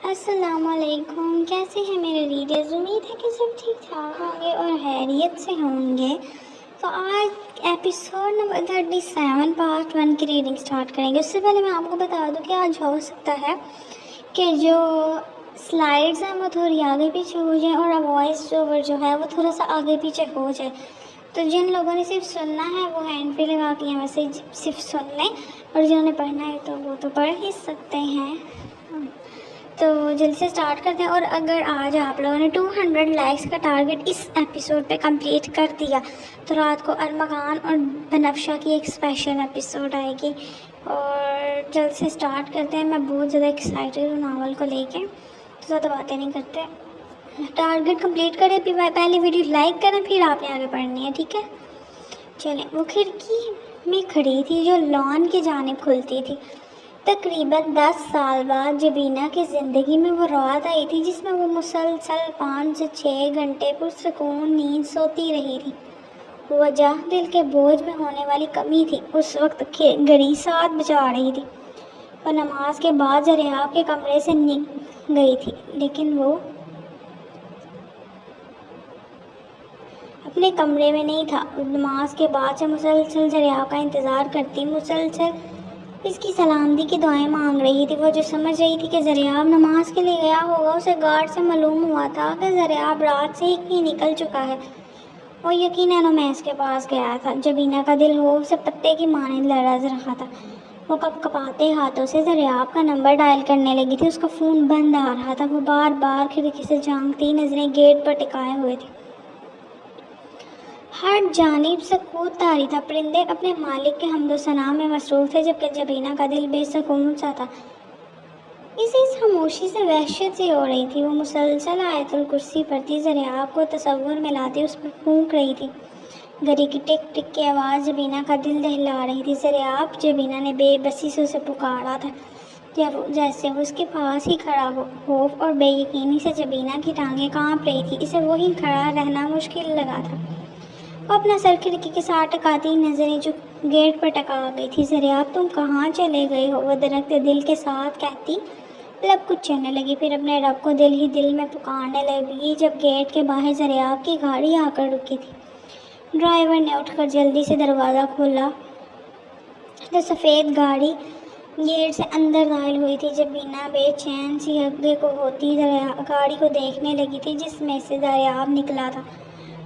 السلام علیکم، کیسے ہیں میرے ریڈرز؟ امید ہے کہ سب ٹھیک ٹھاک ہوں گے اور خیریت سے ہوں گے۔ تو آج ایپیسوڈ نمبر 37 پارٹ 1 کی ریڈنگ سٹارٹ کریں گے۔ اس سے پہلے میں آپ کو بتا دوں کہ آج ہو سکتا ہے کہ جو سلائڈز ہیں وہ تھوڑی آگے پیچھے ہو جائیں اور وائس اوور جو ہے وہ تھوڑا سا آگے پیچھے ہو جائے۔ تو جن لوگوں نے صرف سننا ہے وہ ہینڈ پہ لگا کے یہاں سے صرف سن لیں، اور جنہوں نے پڑھنا ہے تو وہ تو پڑھ ہی سکتے ہیں۔ تو جلدی سے سٹارٹ کرتے ہیں۔ اور اگر آج آپ لوگوں نے 200 لائکس کا ٹارگٹ اس ایپیسوڈ پہ کمپلیٹ کر دیا تو رات کو ارمغان اور بنفشہ کی ایک اسپیشل ایپیسوڈ آئے گی۔ اور جلد سے سٹارٹ کرتے ہیں۔ میں بہت زیادہ ایکسائٹیڈ ہوں ناول کو لے کے، تو زیادہ باتیں نہیں کرتے، ٹارگٹ کمپلیٹ کریں۔ پہلی ویڈیو لائک کریں، پھر آپ نے آگے پڑھنی ہے، ٹھیک ہے؟ چلیں۔ وہ کھڑکی میں کھڑی تھی جو لان کی جانب کھلتی تھی۔ تقریباً 10 سال بعد جبینہ کی زندگی میں وہ رات آئی تھی جس میں وہ مسلسل 5 سے 6 گھنٹے پرسکون نیند سوتی رہی تھی۔ وجہ دل کے بوجھ میں ہونے والی کمی تھی۔ اس وقت گھڑی 7 بجا رہی تھی۔ وہ نماز کے بعد زریاب کے کمرے سے نکل گئی تھی، لیکن وہ اپنے کمرے میں نہیں تھا۔ نماز کے بعد سے مسلسل زریاب کا انتظار کرتی، مسلسل اس کی سلامتی کی دعائیں مانگ رہی تھی۔ وہ جو سمجھ رہی تھی کہ زریاب نماز کے لیے گیا ہوگا، اسے گارڈ سے معلوم ہوا تھا کہ زریاب رات سے ہی نکل چکا ہے۔ وہ یقیناً امیس کے پاس گیا تھا۔ جبینہ کا دل خوف سے پتے کی مانند لرز رہا تھا۔ وہ کپکپاتے ہاتھوں سے زریاب کا نمبر ڈائل کرنے لگی تھی۔ اس کا فون بند آ رہا تھا۔ وہ بار بار کھڑکی سے جھانکتی، نظریں گیٹ پر ٹکائے ہوئے تھی۔ ہر جانب سکوت طاری تھا۔ پرندے اپنے مالک کے حمد و ثنا میں مصروف تھے، جبکہ جبینہ کا دل بے سکون سا تھا۔ اسے اس خاموشی سے وحشت سی ہو رہی تھی۔ وہ مسلسل آیت الکرسی پڑھتی، زریاب کو تصور میں لاتی اس پر پھونک رہی تھی۔ گھڑی کی ٹک ٹک کی آواز جبینہ کا دل دہلا رہی تھی۔ زریاب! جبینہ نے بے بسی سے اسے پکارا تھا، جیسے وہ اس کے پاس ہی کھڑا ہو۔ خوف اور بے یقینی سے جبینہ کی ٹانگیں کانپ رہی تھی۔ اسے وہیں کھڑا رہنا مشکل لگا تھا۔ وہ اپنا سر کھڑکی کے ساتھ ٹکاتی، نظریں جو گیٹ پر ٹکا گئی تھی۔ زریاب تم کہاں چلے گئے ہو؟ وہ درخت دل کے ساتھ کہتی، لب کچلنے لگی، پھر اپنے رب کو دل ہی دل میں پکارنے لگی۔ جب گیٹ کے باہر زریاب کی گاڑی آ کر رکی تھی، ڈرائیور نے اٹھ کر جلدی سے دروازہ کھولا تو سفید گاڑی گیٹ سے اندر داخل ہوئی تھی۔ جبینہ بے چین سی آگے کو ہوتی گاڑی کو دیکھنے لگی تھی جس میں سے زریاب نکلا تھا۔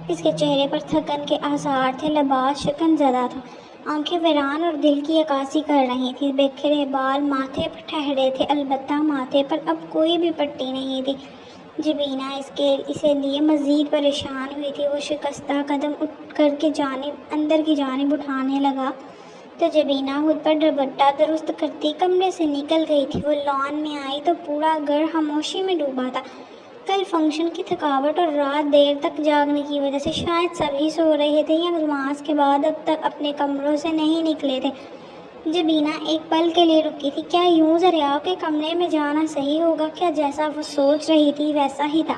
اس کے چہرے پر تھکن کے آثار تھے، لباس شکن زدہ تھا، آنکھیں ویران اور دل کی عکاسی کر رہی تھیں۔ بکھرے بال ماتھے پر ٹھہرے تھے، البتہ ماتھے پر اب کوئی بھی پٹی نہیں تھی۔ جبینہ اسے لیے مزید پریشان ہوئی تھی۔ وہ شکستہ قدم اٹھ کر اندر کی جانب اٹھانے لگا تو جبینہ خود پر دوپٹہ درست کرتی کمرے سے نکل گئی تھی۔ وہ لان میں آئی تو پورا گھر خاموشی میں ڈوبا تھا۔ کل فنکشن کی تھکاوٹ اور رات دیر تک جاگنے کی وجہ سے شاید سبھی سو رہے تھے یا نماز کے بعد اب تک اپنے کمروں سے نہیں نکلے تھے۔ جبینہ ایک پل کے لیے رکی تھی۔ کیا یوں زریاب کے کمرے میں جانا صحیح ہوگا؟ کیا جیسا وہ سوچ رہی تھی ویسا ہی تھا؟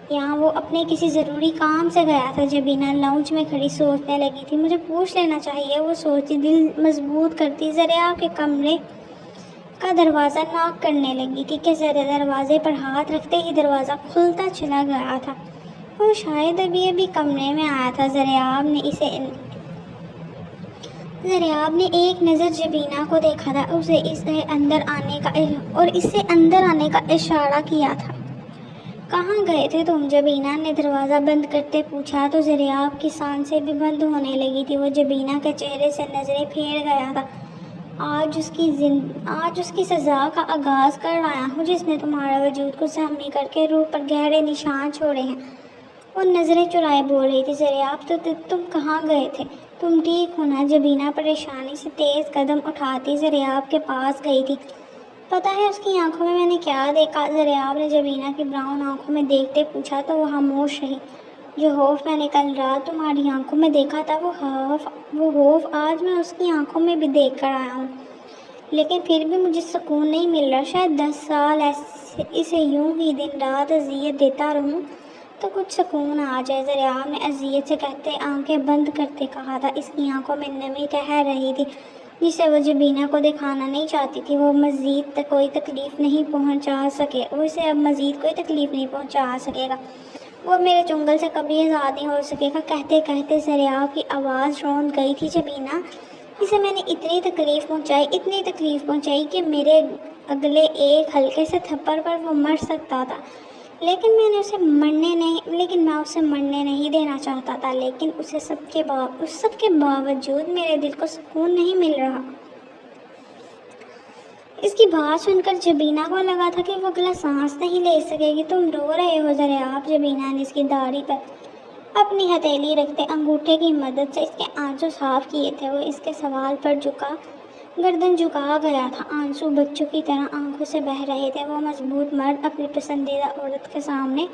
یہاں وہ اپنے کسی ضروری کام سے گیا تھا؟ جبینہ لاؤنج میں کھڑی سوچنے لگی تھی، مجھے پوچھ لینا چاہیے، وہ سوچتی، دل مضبوط کرتی زریاب کے کمرے کا دروازہ ناک کرنے لگی تھی کہ دروازے پر ہاتھ رکھتے ہی دروازہ کھلتا چلا گیا تھا۔ وہ شاید ابھی کمرے میں آیا تھا۔ زریاب نے ایک نظر جبینہ کو دیکھا تھا، اسے اندر آنے کا اشارہ کیا تھا۔ کہاں گئے تھے تم؟ جبینہ نے دروازہ بند کرتے پوچھا تو زریاب کی سانسیں بھی بند ہونے لگی تھی۔ وہ جبینہ کے چہرے سے نظریں پھیر گیا تھا۔ آج اس کی سزا کا آغاز کر آیا ہوں جس نے تمہارے وجود کو زخمی کر کے روح پر گہرے نشان چھوڑے ہیں۔ وہ نظریں چرائے بول رہی تھی، زریاب تم کہاں گئے تھے؟ تم ٹھیک ہو نا؟ جبینہ پریشانی سے تیز قدم اٹھاتی زریاب کے پاس گئی تھی۔ پتہ ہے اس کی آنکھوں میں نے کیا دیکھا؟ زریاب نے جبینہ کی براؤن آنکھوں میں دیکھتے پوچھا تو وہ خاموش رہی۔ جو خوف میں نے کل رات تمہاری آنکھوں میں دیکھا تھا وہ خوف آج میں اس کی آنکھوں میں بھی دیکھ کر آیا ہوں، لیکن پھر بھی مجھے سکون نہیں مل رہا۔ شاید 10 سال اسے یوں ہی دن رات اذیت دیتا رہوں تو کچھ سکون آ جائے۔ زریاب نے اذیت سے کہتے آنکھیں بند کرتے کہا تھا۔ اس کی آنکھوں میں نمی ٹہر رہی تھی۔ جسے وہ جبینہ کو دکھانا نہیں چاہتی تھی۔ وہ مزید کوئی تکلیف نہیں پہنچا سکے، وہ اسے اب مزید کوئی تکلیف نہیں پہنچا سکے گا، وہ اب میرے چنگل سے کبھی آزاد نہیں ہو سکے گا۔ کہتے کہتے زریاب کی آواز روند گئی تھی۔ جبینہ، اسے میں نے اتنی تکلیف پہنچائی کہ میرے اگلے ایک ہلکے سے تھپڑ پر وہ مر سکتا تھا، لیکن میں اسے مرنے نہیں دینا چاہتا تھا، لیکن اس سب کے باوجود میرے دل کو سکون نہیں مل رہا۔ اس کی بات سن کر جبینہ کو لگا تھا کہ وہ اگلا سانس نہیں لے سکے گی۔ تم رو رہے ہو زریاب؟ جبینہ نے اس کی داڑھی پر اپنی ہتھیلی رکھتے انگوٹھے کی مدد سے اس کے آنسو صاف کیے تھے۔ وہ اس کے سوال پر گردن جھکا گیا تھا، آنسو بچوں کی طرح آنکھوں سے بہہ رہے تھے۔ وہ مضبوط مرد اپنی پسندیدہ عورت کے سامنے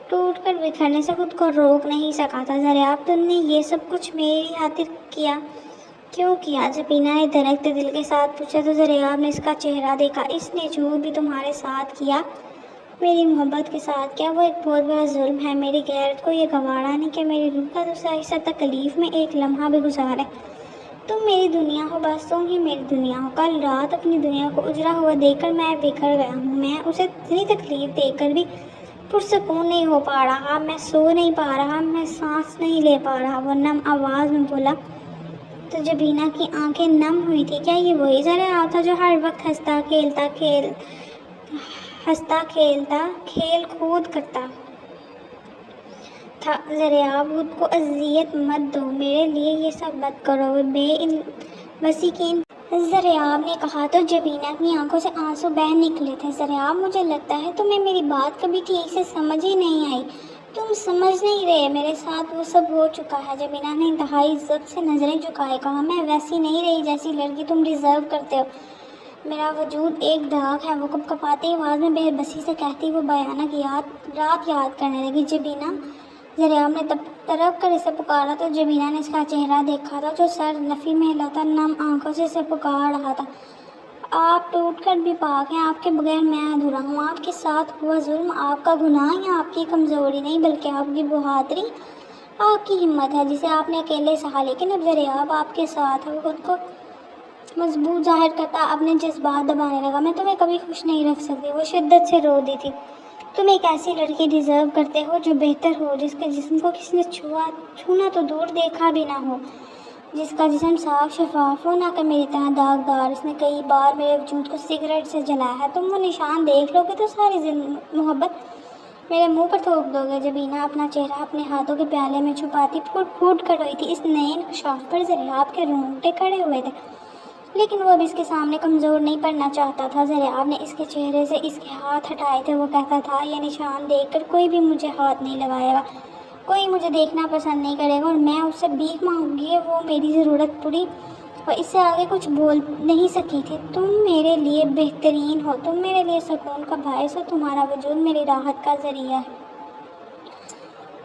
ٹوٹ کر بکھرنے سے خود کو روک نہیں سکا تھا۔ زریاب، تم نے یہ سب کچھ میری خاطر کیوں کیا؟ جبینہ نے دھڑکتے دل کے ساتھ پوچھا تو زریاب نے اس کا چہرہ دیکھا۔ اس نے جو بھی تمہارے ساتھ کیا، میری محبت کے ساتھ کیا، وہ ایک بہت بڑا ظلم ہے۔ میری غیرت کو یہ گوارا نہیں کہ میری روح کا دوسرا حصہ تکلیف میں ایک لمحہ بھی گزارے۔ تم میری دنیا ہو، بس تم ہی میری دنیا ہو۔ کل رات اپنی دنیا کو اجڑا ہوا دیکھ کر میں بکھر گیا ہوں۔ میں اسے اتنی تکلیف دے کر بھی پرسکون نہیں ہو پا رہا، میں سو نہیں پا رہا، میں سانس نہیں لے پا رہا، وہ نم آواز میں بولا۔ تو جبینہ کی آنکھیں نم ہوئی تھی۔ کیا یہ وہی زریاب تھا جو ہر وقت ہنستا کھیل کود کرتا تھا؟ زریاب، خود کو اذیت مت دو، میرے لیے یہ سب مت کرو، زریاب نے کہا تو جبینہ کی آنکھوں سے آنسو بہہ نکلے تھے۔ زریاب، مجھے لگتا ہے تمہیں میری بات کبھی ٹھیک سے سمجھ ہی نہیں آئی، تم سمجھ نہیں رہے، میرے ساتھ وہ سب ہو چکا ہے۔ جبینہ نے انتہائی عزت سے نظریں جھکائے کہا، میں ویسی نہیں رہی جیسی لڑکی تم ڈیزرو کرتے ہو۔ میرا وجود ایک داغ ہے، وہ کپکپاتی آواز میں بے بسی سے کہتی وہ بھیانک رات یاد کرنے لگی۔ جبینہ، زریاب نے تڑپ کر اسے پکارا تو جبینہ نے اس کا چہرہ دیکھا تھا جو سر نفی میں ہلاتا نم آنکھوں سے اسے پکار رہا تھا۔ آپ ٹوٹ کر بھی پاک ہیں، آپ کے بغیر میں ادھورا ہوں۔ آپ کے ساتھ ہوا ظلم آپ کا گناہ یا آپ کی کمزوری نہیں بلکہ آپ کی بہادری، آپ کی ہمت ہے جسے آپ نے اکیلے سہا۔ لیکن اب زریاب آپ کے ساتھ ہے، وہ خود کو مضبوط ظاہر کرتا اپنے جذبات دبانے لگا۔ میں تمہیں کبھی خوش نہیں رکھ سکتی، وہ شدت سے رو دی تھی۔ تم ایک ایسی لڑکی ڈیزرو کرتے ہو جو بہتر ہو، جس کے جسم کو کسی نے چھونا تو دور دیکھا بھی نہ ہو، جس کا جسم صاف شفاف ہو، نہ کہ میری طرح داغدار۔ اس نے کئی بار میرے وجود کو سگریٹ سے جلایا ہے، تم وہ نشان دیکھ لو گے تو ساری محبت میرے منہ پر تھوک دو گے۔ جبینہ اپنا چہرہ اپنے ہاتھوں کے پیالے میں چھپاتی پھوٹ پھوٹ کر روئی تھی۔ اس نئے انکشاف پر زریاب کے رونگٹے کھڑے ہوئے تھے، لیکن وہ اب اس کے سامنے کمزور نہیں پڑنا چاہتا تھا۔ زریاب نے اس کے چہرے سے اس کے ہاتھ ہٹائے تھے۔ وہ کہتا تھا، یہ نشان دیکھ کر کوئی بھی مجھے ہاتھ نہیں لگائے گا، کوئی مجھے دیکھنا پسند نہیں کرے گا، اور میں اس سے بھیک مانگوں گی وہ میری ضرورت پوری۔ وہ اس سے آگے کچھ بول نہیں سکی تھی۔ تم میرے لیے بہترین ہو، تم میرے لیے سکون کا باعث ہو، تمہارا وجود میری راحت کا ذریعہ ہے۔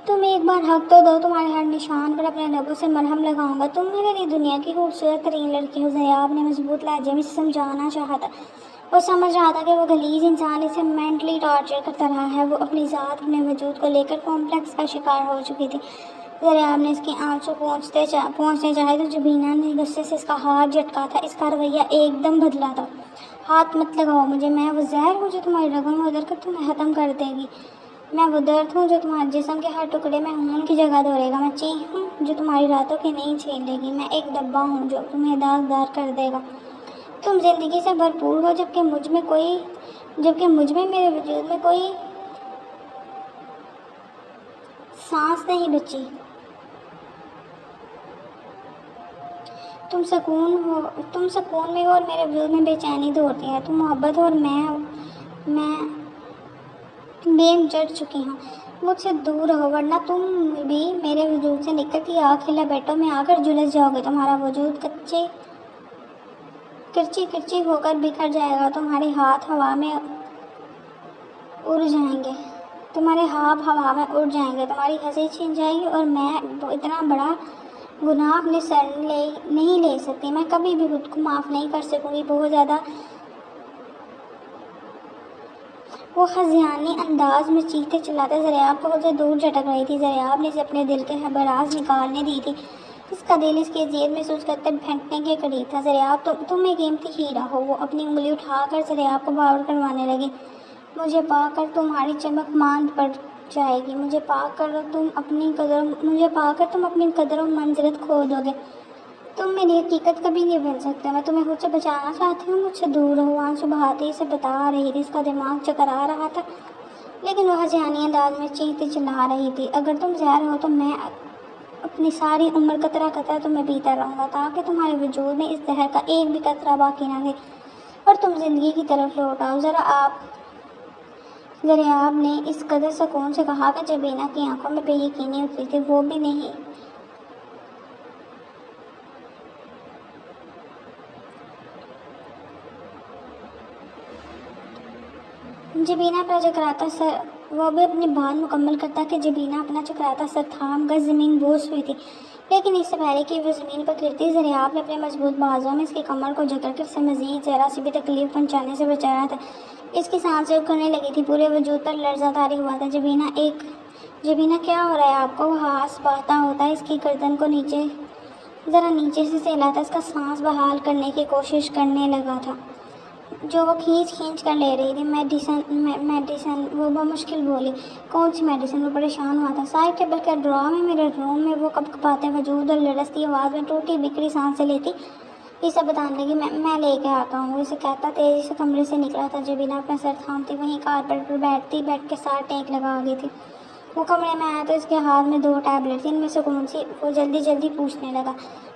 تم ایک بار حق تو دو، تمہارے ہر نشان پر اپنے لبوں سے مرہم لگاؤں گا۔ تم میرے لیے دنیا کی خوبصورت ترین لڑکی ہو۔ زریاب نے مضبوط لہجے میں سمجھانا چاہا تھا۔ وہ سمجھ رہا تھا کہ وہ غلیظ انسان اسے مینٹلی ٹارچر کرتا رہا ہے۔ وہ اپنی ذات، اپنے وجود کو لے کر کمپلیکس کا شکار ہو چکی تھی۔ زریاب نے اس کے آنسو پہنچنے چاہے تو جبینہ نے غصے سے اس کا ہاتھ جھٹکا تھا۔ اس کا رویہ ایک دم بدلا تھا۔ ہاتھ مت لگاؤ مجھے، میں وہ زہر ہوں جو تمہاری رگوں میں اتر کر تمہیں ختم کر دے گی۔ میں وہ درد ہوں جو تمہارے جسم کے ہر ٹکڑے میں خون کی جگہ دھوڑے گا۔ میں چیخ ہوں جو تمہاری راتوں کی نیند چھین لے گی۔ میں ایک ڈبہ ہوں جو تمہیں داغدار کر دے گا۔ تم زندگی سے بھرپور ہو جبکہ مجھ میں میرے وجود میں کوئی سانس نہیں بچی۔ تم سکون میں ہو اور میرے وجود میں بے چینی دوڑتی ہے۔ تم محبت ہو اور میں چڑھ چکی ہوں۔ مجھ سے دور رہو ورنہ تم بھی میرے وجود سے نکل کے آگ کے لپیٹوں میں آ کر جھلس جاؤ گے۔ تمہارا وجود کرچی ہو کر بکھر جائے گا، تمہارے ہاتھ ہوا میں اڑ جائیں گے، تمہاری ہنسی چھن جائے گی، اور میں اتنا بڑا گناہ اپنے سر نہیں لے سکتی۔ میں کبھی بھی خود کو معاف نہیں کر سکوں گی۔ بہت زیادہ وہ خزیانی انداز میں چیختے چلاتے زریاب کو خود سے دور جھٹک رہی تھی۔ زریاب نے اسے اپنے دل کے براز نکالنے دی تھی۔ اس کا دل اس کی اذیت محسوس کرتے پھینکنے کے قریب تھا۔ زریاب تم ایک قیمتی ہیرا ہو، وہ اپنی انگلی اٹھا کر زریاب کو باور کروانے لگی۔ مجھے پا کر تمہاری چمک ماند پڑ جائے گی، مجھے پا کر تم اپنی قدر و منزلت کھو دو گے، تم میری حقیقت کبھی نہیں بن سکتے، میں تمہیں خود سے بچانا چاہتی ہوں، مجھ سے دور رہو۔ آنسو بہاتی اسے بتا رہی تھی، اس کا دماغ چکرا رہا تھا، لیکن وہ ہذیانی انداز میں چیختی چلا رہی تھی، اگر تم زہر ہو تو میں اپنی ساری عمر قطرہ قطرہ تمہیں پیتا رہوں گا، تاکہ تمہارے وجود میں اس زہر کا ایک بھی قطرہ باقی نہ رہے اور تم زندگی کی طرف لوٹ آؤ۔ زریاب نے اس قدر سکون سے کہا کہ جبینہ کی آنکھوں میں بے یقینی اتری تھی۔ وہ بھی نہیں، وہ بھی اپنی بات مکمل کرتا کہ جبینہ اپنا چکراتا سر تھام کر زمین بوس ہوئی تھی، لیکن اس سے پہلے کہ وہ زمین پر گرتی، زریاب نے اپنے مضبوط بازوؤں میں اس کی کمر کو جکڑ کر اسے مزید ذرا سی بھی تکلیف پہنچانے سے بچایا تھا۔ اس کی سانسیں اکھڑنے لگی تھی، پورے وجود پر لرزہ طاری ہوا تھا۔ جبینہ کیا ہو رہا ہے آپ کو؟ وہ ہانس بہتا ہوتا اس کی گردن کو ذرا نیچے سے سہلاتا اس کا سانس بحال کرنے کی کوشش کرنے لگا تھا، جو وہ کھینچ کر لے رہی تھی۔ میڈیسن، وہ بمشکل بولی۔ کون سی میڈیسن؟ وہ پریشان ہوا تھا۔ سائڈ ٹیبل کے ڈراور میں میرے روم میں، وہ کپکپاتے وجود اور لرزتی آواز میں ٹوٹی بکھری سانسیں لیتی اسے بتانے لگی۔ میں لے کے آتا ہوں، وہ اسے کہتا تیزی سے کمرے سے نکلا تھا۔ جبینہ اپنا سر تھامتی وہیں کارپیٹ پر بیٹھتی، بیڈ کے ساتھ ٹیک لگا گئی تھی۔ وہ کمرے میں آیا تو اس کے ہاتھ میں 2 ٹیبلٹ تھی، ان میں سے کون سی؟ وہ جلدی پوچھنے لگا۔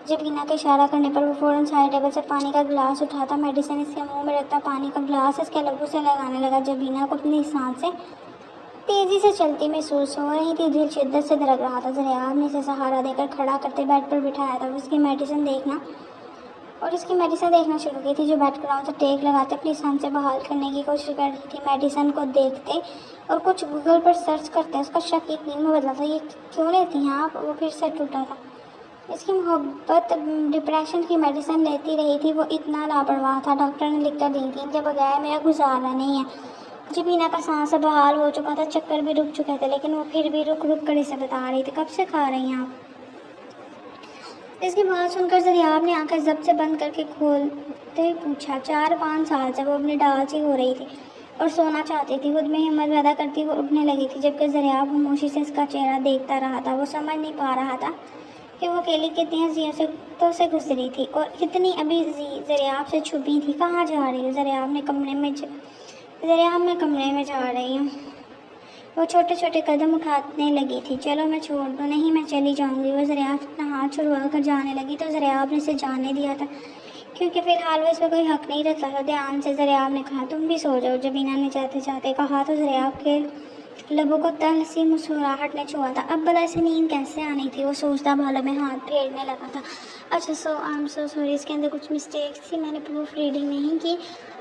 جبینہ کے اشارہ کرنے پر وہ فوراً سائڈ ٹیبل سے پانی کا گلاس اٹھاتا، میڈیسن اس کے منہ میں رکھتا، پانی کا گلاس اس کے لبوں سے لگانے لگا۔ جبینہ کو اپنی سانسیں تیزی سے چلتی محسوس ہو رہی تھی، دل شدت سے دھڑک رہا تھا۔ زریاب نے اسے سہارا دے کر کھڑا کرتے بیڈ پر بٹھایا تھا۔ وہ اس کی میڈیسن دیکھنا شروع کی تھی، جو بیڈ گراؤنڈ سے ٹیک لگاتے اپنی سانسیں بحال کرنے کی کوشش کر رہی تھی۔ میڈیسن کو دیکھتے اور کچھ گوگل پر سرچ کرتے اس کا شک یقین میں بدلا تھا۔ یہ کیوں لیتی ہیں آپ؟ وہ پھر سے ٹوٹا تھا۔ اس کی محبت ڈپریشن کی میڈیسن لیتی رہی تھی، وہ اتنا لاپرواہ تھا۔ ڈاکٹر نے لکھ کر دی تھی، ان کے بغیر میرا گزارا نہیں ہے۔ جبینہ کا سانس بحال ہو چکا تھا، چکر بھی رک چکے تھے، لیکن وہ پھر بھی رک کر اسے بتا رہی تھی۔ کب سے کھا رہی ہیں آپ؟ اس کی بات سن کر زریاب نے آنکھیں ضبط سے بند کر کے کھولتے پوچھا۔ 4-5 سال سے وہ اپنی ڈال سی ہو رہی تھی اور سونا چاہتی تھی۔ خود میں ہمت پیدا کرتی وہ اٹھنے لگی تھی، جبکہ زریاب خاموشی سے اس کا چہرہ دیکھتا رہا تھا۔ وہ سمجھ نہیں پا رہا تھا کہ وہ اکیلی کتنی اذیتوں سے گزری تھی اور کتنی ابھی زریاب سے چھپی تھی۔ کہاں جا رہی ہوں؟ زریاب میں کمرے میں جا رہی ہوں۔ وہ چھوٹے چھوٹے قدم اٹھانے لگی تھی۔ چلو میں چھوڑ دوں؟ نہیں، میں چلی جاؤں گی۔ وہ زریاب اپنا ہاتھ چھڑوا کر جانے لگی تو زریاب نے اسے جانے دیا تھا، کیونکہ فی الحال وہ اس پہ کوئی حق نہیں رکھتا تھا۔ دھیان سے زریاب نے کہا، تم بھی سو جاؤ۔ جبینہ نے جاتے کہا تو زریاب کے لبوں کو تلخ سی مسکراہٹ نے چھوا تھا۔ اب بھلا اسے نیند کیسے آنی تھی؟ وہ سوچتا بالوں میں ہاتھ پھیرنے لگا تھا۔ اچھا آئی ایم سو سوری، اس کے اندر کچھ مسٹیکس تھی، میں نے پروف ریڈنگ نہیں کی،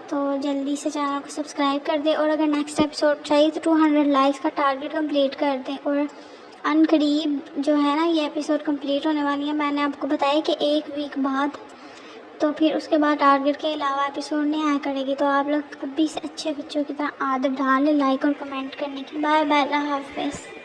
تو جلدی سے چینل کو سبسکرائب کر دیں، اور اگر نیکسٹ ایپیسوڈ چاہیے تو 200 لائکس کا ٹارگیٹ کمپلیٹ کر دیں۔ اور ان قریب جو ہے نا یہ ایپیسوڈ کمپلیٹ ہونے والی ہے، میں نے آپ کو بتایا کہ 1 ویک بعد، تو پھر اس کے بعد ٹارگیٹ کے علاوہ ایپیسوڈ نہیں آیا کرے گی، تو آپ لوگ ابھی سے اچھے بچوں کی طرح عادت ڈال لیں لائک اور کمنٹ کرنے کی۔ بائے بائے، اللہ حافظ۔